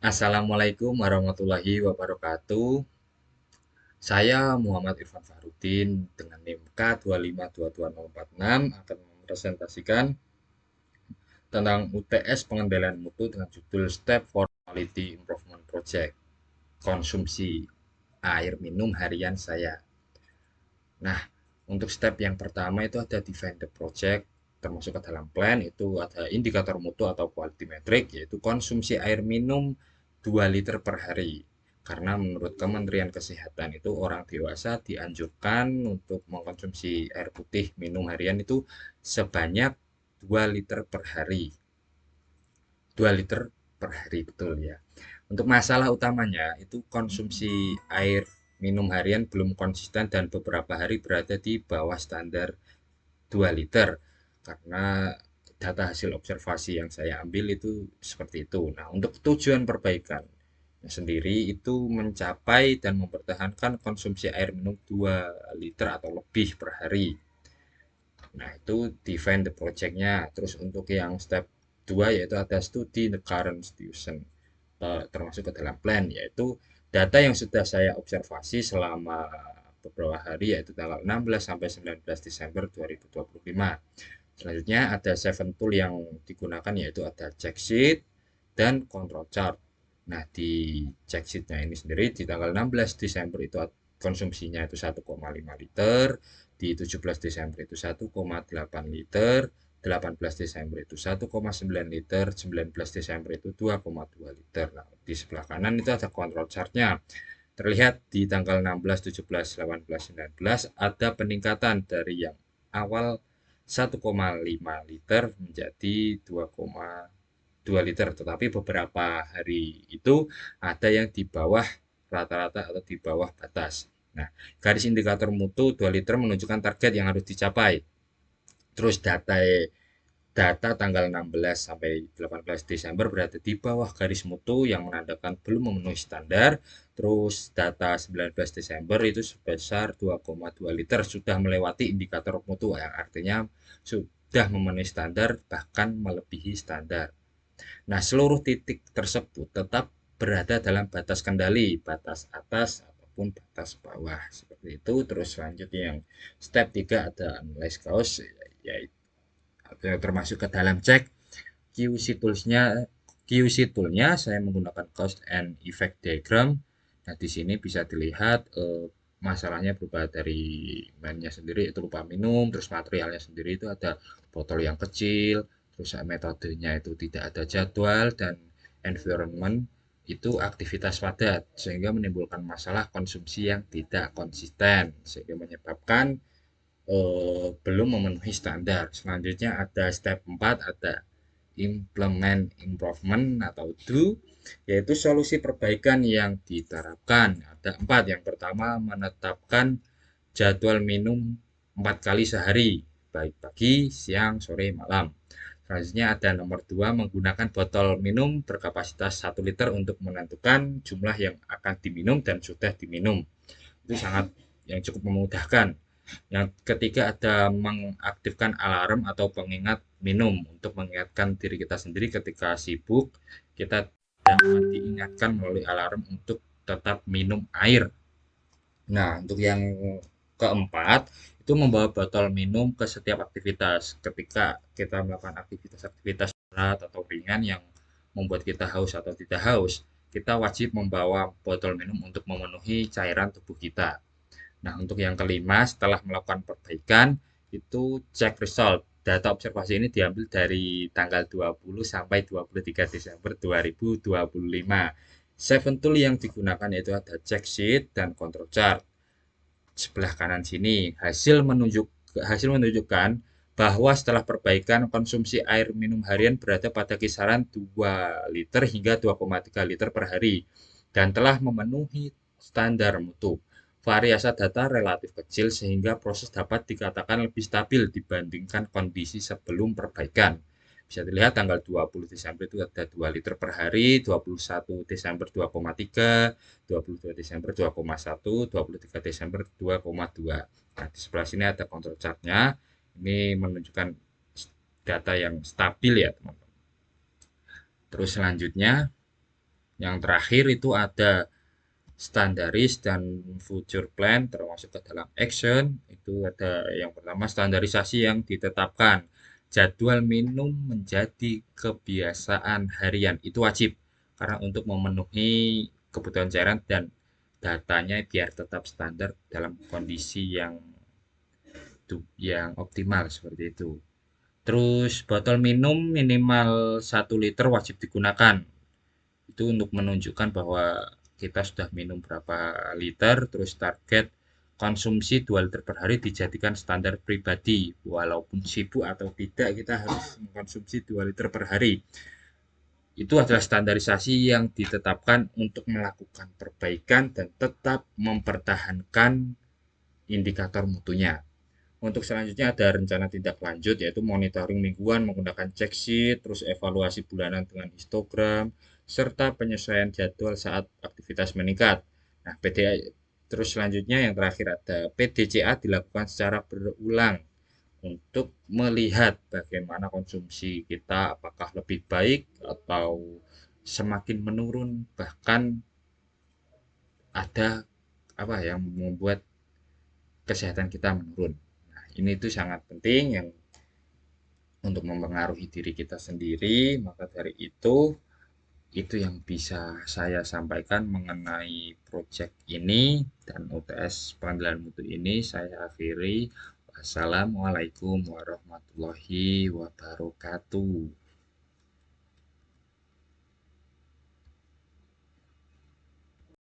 Assalamualaikum warahmatullahi wabarakatuh. Saya Muhammad Irfan Fahrudin dengan NIM K2522046 akan mempresentasikan tentang UTS pengendalian mutu dengan judul Step for Quality Improvement Project. Konsumsi air minum harian saya. Nah, untuk step yang pertama itu ada define the project, termasuk ke dalam plan itu ada indikator mutu atau quality metric, yaitu konsumsi air minum 2 liter per hari. Karena menurut Kementerian Kesehatan itu orang dewasa dianjurkan untuk mengkonsumsi air putih minum harian itu sebanyak 2 liter per hari. 2 liter per hari, betul ya. Untuk masalah utamanya itu konsumsi air minum harian belum konsisten dan beberapa hari berada di bawah standar 2 liter karena data hasil observasi yang saya ambil itu seperti itu. Nah, untuk tujuan perbaikan sendiri itu mencapai dan mempertahankan konsumsi air minum 2 liter atau lebih per hari. Nah, itu define the project-nya. Terus untuk yang step 2 yaitu ada studi the current situation, termasuk ke dalam plan, yaitu data yang sudah saya observasi selama beberapa hari yaitu tanggal 16 sampai 19 Desember 2025. Selanjutnya ada 7 tool yang digunakan yaitu ada check sheet dan control chart. Nah, di check sheet-nya ini sendiri di tanggal 16 Desember itu konsumsinya itu 1,5 liter, di 17 Desember itu 1,8 liter, 18 Desember itu 1,9 liter, 19 Desember itu 2,2 liter. Nah, di sebelah kanan itu ada control chart-nya. Terlihat di tanggal 16, 17, 18, 19 ada peningkatan dari yang awal 1,5 liter menjadi 2,2 liter. Tetapi beberapa hari itu ada yang di bawah rata-rata atau di bawah batas. Nah, garis indikator mutu 2 liter menunjukkan target yang harus dicapai. Terus data tanggal 16 sampai 18 Desember berada di bawah garis mutu yang menandakan belum memenuhi standar. Terus data 19 Desember itu sebesar 2,2 liter sudah melewati indikator mutu yang artinya sudah memenuhi standar bahkan melebihi standar. Nah, seluruh titik tersebut tetap berada dalam batas kendali, batas atas ataupun batas bawah seperti itu. Terus selanjutnya yang step 3 ada analyze cause, yaitu termasuk ke dalam cek QC toolsnya. QC toolnya saya menggunakan cost and effect diagram. Nah, di sini bisa dilihat masalahnya berupa dari bahannya sendiri itu lupa minum, terus materialnya sendiri itu ada botol yang kecil, terus metodenya itu tidak ada jadwal, dan environment itu aktivitas padat sehingga menimbulkan masalah konsumsi yang tidak konsisten sehingga menyebabkan belum memenuhi standar. Selanjutnya ada step 4 ada implement improvement atau do, yaitu solusi perbaikan yang diterapkan. Ada 4. Yang pertama menetapkan jadwal minum 4 kali sehari, baik pagi, siang, sore, malam. Selanjutnya ada nomor 2 menggunakan botol minum berkapasitas 1 liter untuk menentukan jumlah yang akan diminum dan sudah diminum. Itu sangat yang cukup memudahkan. Yang ketiga ada mengaktifkan alarm atau pengingat minum untuk mengingatkan diri kita sendiri ketika sibuk, kita dapat diingatkan melalui alarm untuk tetap minum air. Nah, untuk yang keempat itu membawa botol minum ke setiap aktivitas. Ketika kita melakukan aktivitas-aktivitas berat atau ringan yang membuat kita haus atau tidak haus, kita wajib membawa botol minum untuk memenuhi cairan tubuh kita. Nah, untuk yang kelima, setelah melakukan perbaikan, itu cek result. Data observasi ini diambil dari tanggal 20 sampai 23 Desember 2025. Seven tool yang digunakan yaitu ada check sheet dan control chart. Sebelah kanan sini, hasil menunjukkan bahwa setelah perbaikan konsumsi air minum harian berada pada kisaran 2 liter hingga 2,3 liter per hari dan telah memenuhi standar mutu. Variasi data relatif kecil sehingga proses dapat dikatakan lebih stabil dibandingkan kondisi sebelum perbaikan. Bisa dilihat tanggal 20 Desember itu ada 2 liter per hari, 21 Desember 2,3, 22 Desember 2,1, 23 Desember 2,2. Nah, di sebelah sini ada control chartnya. Ini menunjukkan data yang stabil ya, teman-teman. Terus selanjutnya Yang terakhir itu ada standaris dan future plan termasuk ke dalam action. Itu ada yang pertama standarisasi yang ditetapkan. Jadwal minum menjadi kebiasaan harian. Itu wajib karena untuk memenuhi kebutuhan cairan dan datanya biar tetap standar dalam kondisi yang optimal seperti itu. Terus botol minum minimal 1 liter wajib digunakan. Itu untuk menunjukkan bahwa kita sudah minum berapa liter, terus target konsumsi 2 liter per hari dijadikan standar pribadi. Walaupun sibuk atau tidak, kita harus mengkonsumsi 2 liter per hari. Itu adalah standarisasi yang ditetapkan untuk melakukan perbaikan dan tetap mempertahankan indikator mutunya. Untuk selanjutnya ada rencana tindak lanjut yaitu monitoring mingguan menggunakan check sheet, terus evaluasi bulanan dengan histogram, serta penyesuaian jadwal saat aktivitas meningkat. Nah, PDA terus selanjutnya yang terakhir ada PDCA dilakukan secara berulang untuk melihat bagaimana konsumsi kita apakah lebih baik atau semakin menurun bahkan ada apa yang membuat kesehatan kita menurun. Nah, ini itu sangat penting yang untuk mempengaruhi diri kita sendiri. Maka dari itu yang bisa saya sampaikan mengenai proyek ini dan UTS Pengadilan Mutu ini saya akhiri. Wassalamualaikum warahmatullahi wabarakatuh.